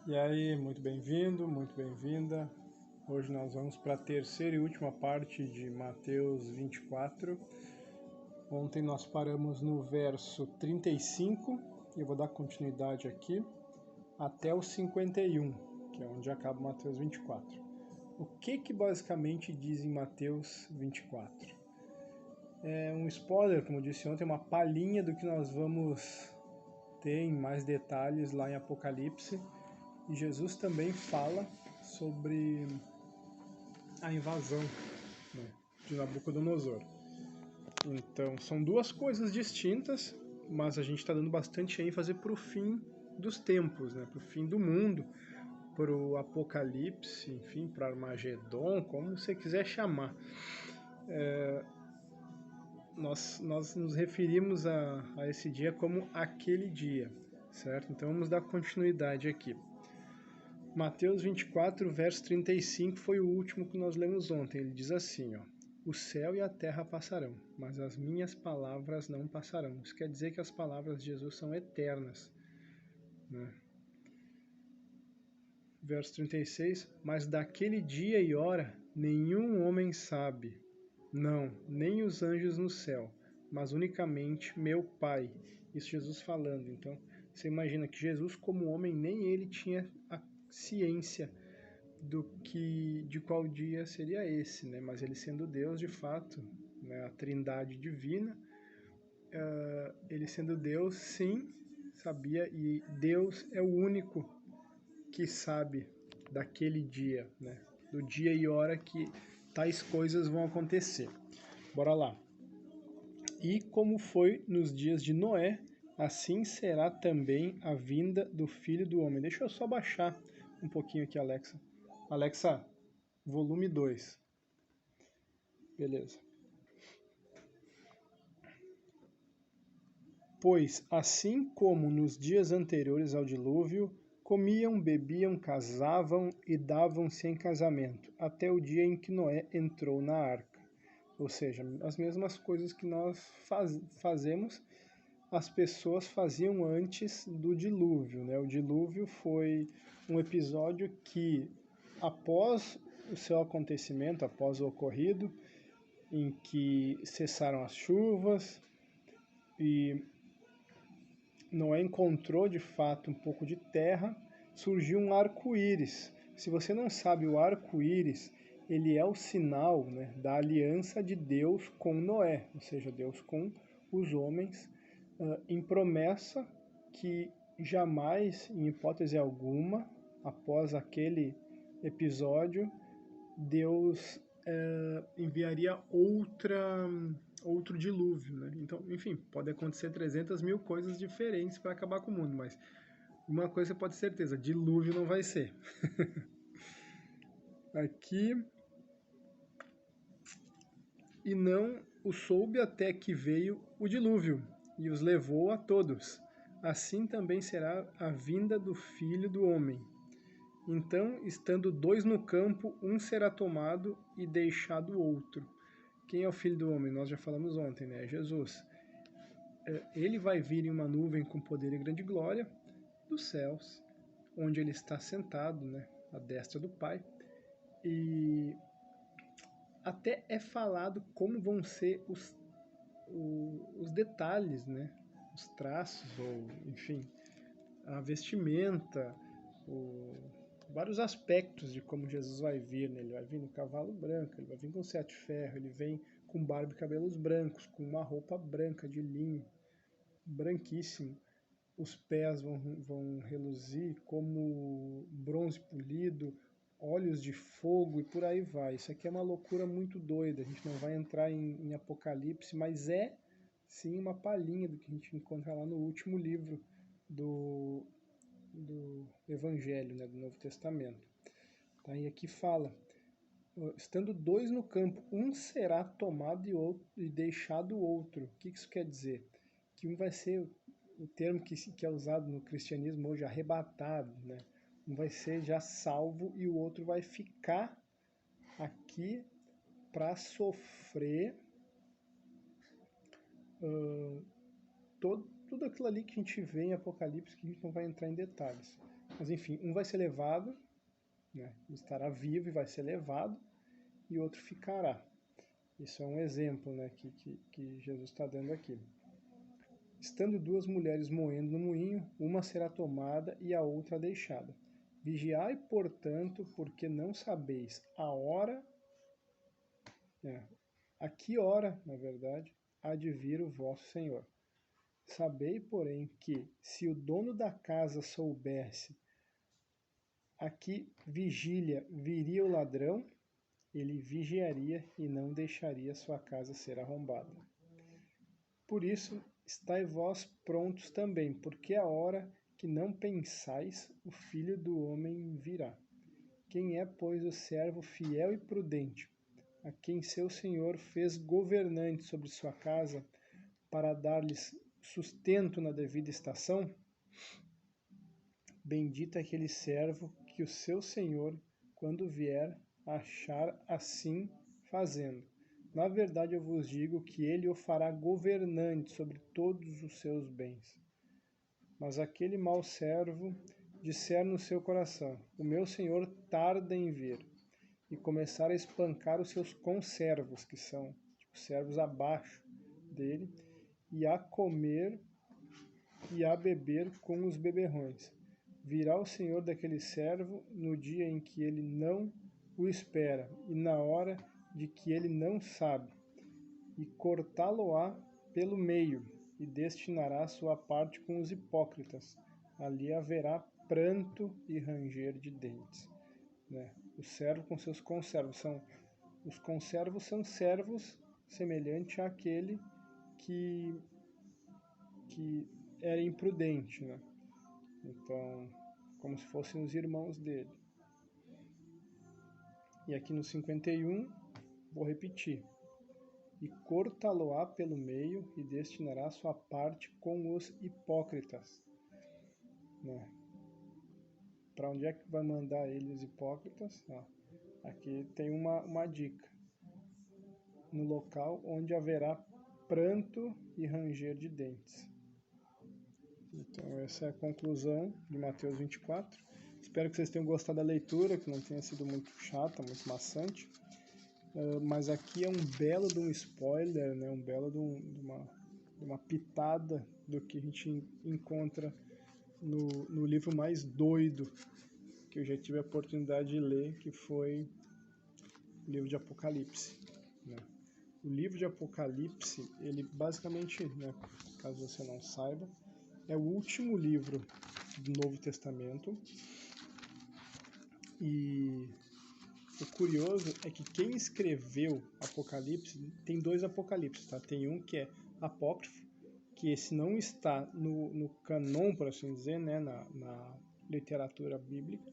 E aí, muito bem-vindo, muito bem-vinda. Hoje nós vamos para a terceira e última parte de Mateus 24. Ontem nós paramos no verso 35 e eu vou dar continuidade aqui até o 51, que é onde acaba Mateus 24. O que basicamente diz em Mateus 24? É um spoiler, como eu disse ontem, uma palhinha do que nós vamos ter em mais detalhes lá em Apocalipse. E Jesus também fala sobre a invasão, né, de Nabucodonosor. Então, são duas coisas distintas, mas a gente está dando bastante ênfase para o fim dos tempos, né, para o fim do mundo, para o Apocalipse, enfim, para Armagedon, como você quiser chamar. Nós nos referimos a esse dia como aquele dia, certo? Então, vamos dar continuidade aqui. Mateus 24, verso 35 foi o último que nós lemos ontem. Ele diz assim, ó: o céu e a terra passarão, mas as minhas palavras não passarão. Isso quer dizer que as palavras de Jesus são eternas, né? Verso 36, mas daquele dia e hora nenhum homem sabe, não, nem os anjos no céu, mas unicamente meu Pai. Isso Jesus falando. Então, você imagina que Jesus, como homem, nem ele tinha a ciência de qual dia seria esse, né? Mas ele sendo Deus de fato, né? A trindade divina, ele sendo Deus, sim, sabia, e Deus é o único que sabe daquele dia, né? Do dia e hora que tais coisas vão acontecer. Bora lá. E como foi nos dias de Noé, assim será também a vinda do Filho do Homem. Deixa eu só baixar um pouquinho aqui, Alexa. Alexa, volume 2. Beleza. Pois, assim como nos dias anteriores ao dilúvio, comiam, bebiam, casavam e davam-se em casamento, até o dia em que Noé entrou na arca. Ou seja, as mesmas coisas que nós fazemos, as pessoas faziam antes do dilúvio, né? O dilúvio foi um episódio que, após o seu acontecimento, após o ocorrido, em que cessaram as chuvas e Noé encontrou de fato um pouco de terra, surgiu um arco-íris. Se você não sabe, o arco-íris ele é o sinal, né, da aliança de Deus com Noé, ou seja, Deus com os homens, em promessa que jamais, em hipótese alguma, após aquele episódio, Deus enviaria outro dilúvio, né? Então, enfim, pode acontecer 300 mil coisas diferentes para acabar com o mundo, mas uma coisa pode ter certeza, dilúvio não vai ser. Aqui, e não o soube até que veio o dilúvio e os levou a todos. Assim também será a vinda do Filho do Homem. Então, estando dois no campo, um será tomado e deixado o outro. Quem é o Filho do Homem? Nós já falamos ontem, né? É Jesus. Ele vai vir em uma nuvem com poder e grande glória dos céus, onde ele está sentado, né? À destra do Pai. E até é falado como vão ser os detalhes, né? Os traços, ou enfim, a vestimenta, vários aspectos de como Jesus vai vir, né? Ele vai vir no cavalo branco, ele vai vir com sete ferros, ele vem com barba e cabelos brancos, com uma roupa branca de linho, branquíssimo. Os pés vão reluzir como bronze polido, olhos de fogo e por aí vai. Isso aqui é uma loucura muito doida, a gente não vai entrar em Apocalipse, mas é sim uma palhinha do que a gente encontra lá no último livro do Evangelho, né, do Novo Testamento. Tá? E aqui fala, estando dois no campo, um será tomado e deixado o outro. O que isso quer dizer? Que um vai ser, o termo que é usado no cristianismo hoje, arrebatado, né? Um vai ser já salvo e o outro vai ficar aqui para sofrer tudo aquilo ali que a gente vê em Apocalipse, que a gente não vai entrar em detalhes. Mas enfim, um vai ser levado, né, estará vivo e vai ser levado, e outro ficará. Isso é um exemplo, né, que Jesus está dando aqui. Estando duas mulheres moendo no moinho, uma será tomada e a outra deixada. Vigiai, portanto, porque não sabeis a hora, a que hora, na verdade, há de vir o vosso Senhor. Sabei, porém, que, se o dono da casa soubesse a que vigília viria o ladrão, ele vigiaria e não deixaria sua casa ser arrombada. Por isso, estai vós prontos também, porque a hora que não pensais, o Filho do Homem virá. Quem é, pois, o servo fiel e prudente, a quem seu Senhor fez governante sobre sua casa, para dar-lhes sustento na devida estação? Bendito é aquele servo que o seu Senhor, quando vier, achar assim fazendo. Na verdade, eu vos digo que ele o fará governante sobre todos os seus bens. Mas aquele mau servo disser no seu coração: o meu senhor tarda em vir, e começar a espancar os seus conservos, que são servos abaixo dele, e a comer e a beber com os beberrões. Virá o senhor daquele servo no dia em que ele não o espera, e na hora de que ele não sabe, e cortá-lo-á pelo meio, e destinará sua parte com os hipócritas. Ali haverá pranto e ranger de dentes. Né? O servo com seus conservos. Os conservos são servos semelhante àquele que era imprudente. Né? Então, como se fossem os irmãos dele. E aqui no 51, vou repetir. E cortá-lo-á pelo meio e destinará sua parte com os hipócritas. Né? Para onde é que vai mandar ele os hipócritas? Aqui tem uma dica. No local onde haverá pranto e ranger de dentes. Então essa é a conclusão de Mateus 24. Espero que vocês tenham gostado da leitura, que não tenha sido muito chata, muito maçante. Mas aqui é um belo de um spoiler, né? Um belo de uma pitada do que a gente encontra no livro mais doido que eu já tive a oportunidade de ler, que foi o livro de Apocalipse. Né? O livro de Apocalipse, ele basicamente, né, caso você não saiba, é o último livro do Novo Testamento. E o curioso é que quem escreveu Apocalipse, tem dois Apocalipses, tá? Tem um que é apócrifo, que esse não está no canon, por assim dizer, né, na literatura bíblica.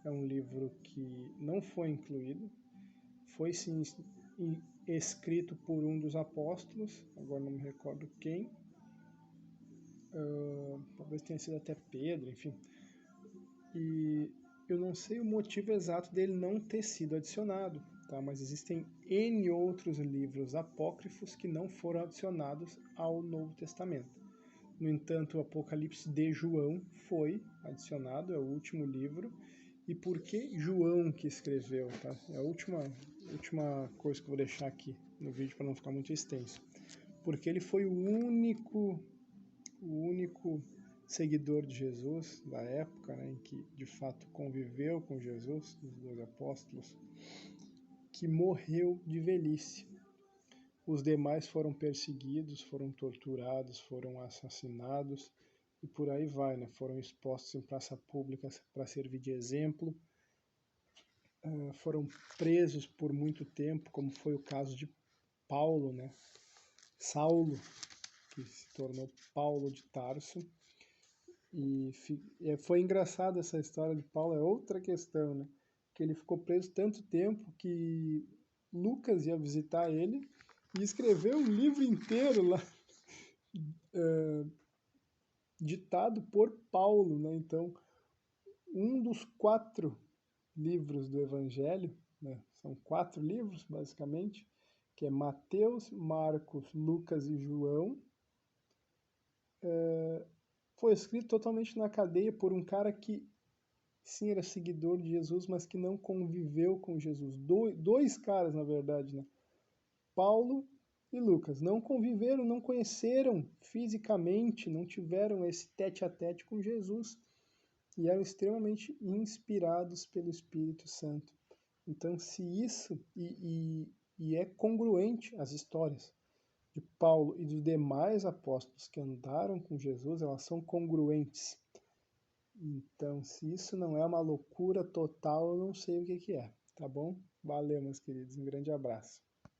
É um livro que não foi incluído, foi sim escrito por um dos apóstolos, agora não me recordo quem, talvez tenha sido até Pedro, enfim. E eu não sei o motivo exato dele não ter sido adicionado, tá? Mas existem N outros livros apócrifos que não foram adicionados ao Novo Testamento. No entanto, o Apocalipse de João foi adicionado, é o último livro. E por que João que escreveu? Tá? É a última coisa que eu vou deixar aqui no vídeo para não ficar muito extenso. Porque ele foi o único seguidor de Jesus da época, né, em que de fato conviveu com Jesus, os dois apóstolos, que morreu de velhice. Os demais foram perseguidos, foram torturados, foram assassinados e por aí vai, né? Foram expostos em praça pública para servir de exemplo, foram presos por muito tempo, como foi o caso de Paulo, né? Saulo, que se tornou Paulo de Tarso. E foi engraçado essa história de Paulo, é outra questão, né? Que ele ficou preso tanto tempo que Lucas ia visitar ele e escreveu um livro inteiro lá, ditado por Paulo, né? Então, um dos 4 livros do Evangelho, né? São 4 livros, basicamente, que é Mateus, Marcos, Lucas e João, foi escrito totalmente na cadeia por um cara que sim, era seguidor de Jesus, mas que não conviveu com Jesus. Dois caras, na verdade, né? Paulo e Lucas não conviveram, não conheceram fisicamente, não tiveram esse tete a tete com Jesus e eram extremamente inspirados pelo Espírito Santo. Então, se isso, e é congruente as histórias de Paulo e dos demais apóstolos que andaram com Jesus, elas são congruentes. Então, se isso não é uma loucura total, eu não sei o que é, tá bom? Valeu, meus queridos, um grande abraço.